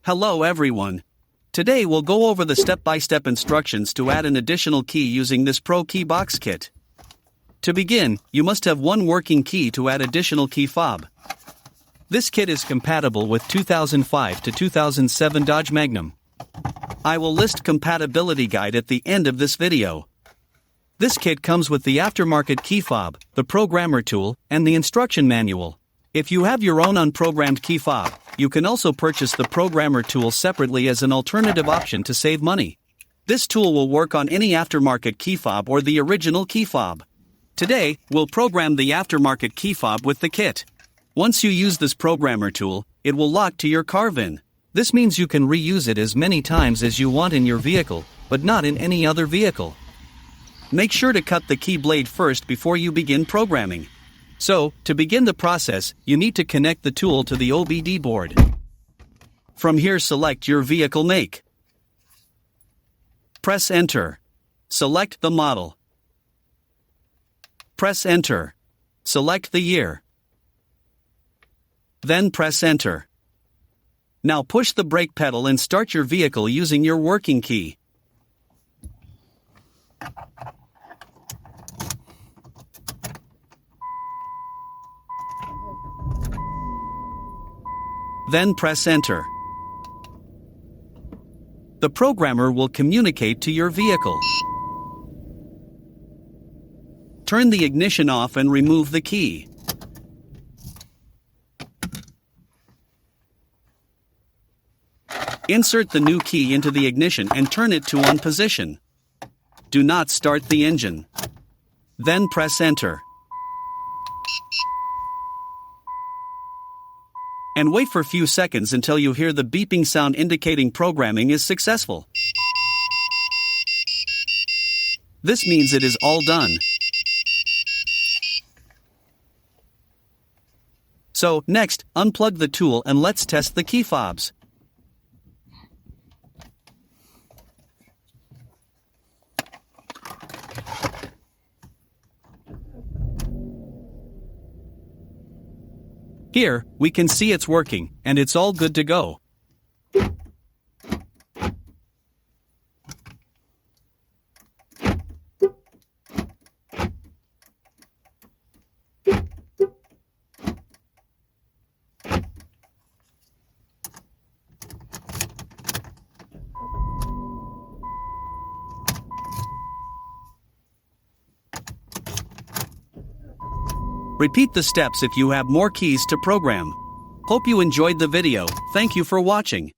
Hello everyone. Today we'll go over the step-by-step instructions to add an additional key using this ProKeyBox kit. To begin, you must have one working key to add additional key fob. This kit is compatible with 2005 to 2007 Dodge Magnum. I will list compatibility guide at the end of this video. This kit comes with the aftermarket key fob, the programmer tool, and the instruction manual. If you have your own unprogrammed key fob, you can also purchase the programmer tool separately as an alternative option to save money. This tool will work on any aftermarket key fob or the original key fob. Today, we'll program the aftermarket key fob with the kit. Once you use this programmer tool, it will lock to your car VIN. This means you can reuse it as many times as you want in your vehicle, but not in any other vehicle. Make sure to cut the key blade first before you begin programming. So, to begin the process, you need to connect the tool to the OBD board. From here, select your vehicle make. Press Enter. Select the model. Press Enter. Select the year. Then press Enter. Now push the brake pedal and start your vehicle using your working key. Then press Enter. The programmer will communicate to your vehicle. Turn the ignition off and remove the key. Insert the new key into the ignition and turn it to on position. Do not start the engine. Then press Enter. And wait for a few seconds until you hear the beeping sound indicating programming is successful. This means it is all done. So, next, unplug the tool and let's test the key fobs. Here, we can see it's working, and it's all good to go. Repeat the steps if you have more keys to program. Hope you enjoyed the video. Thank you for watching.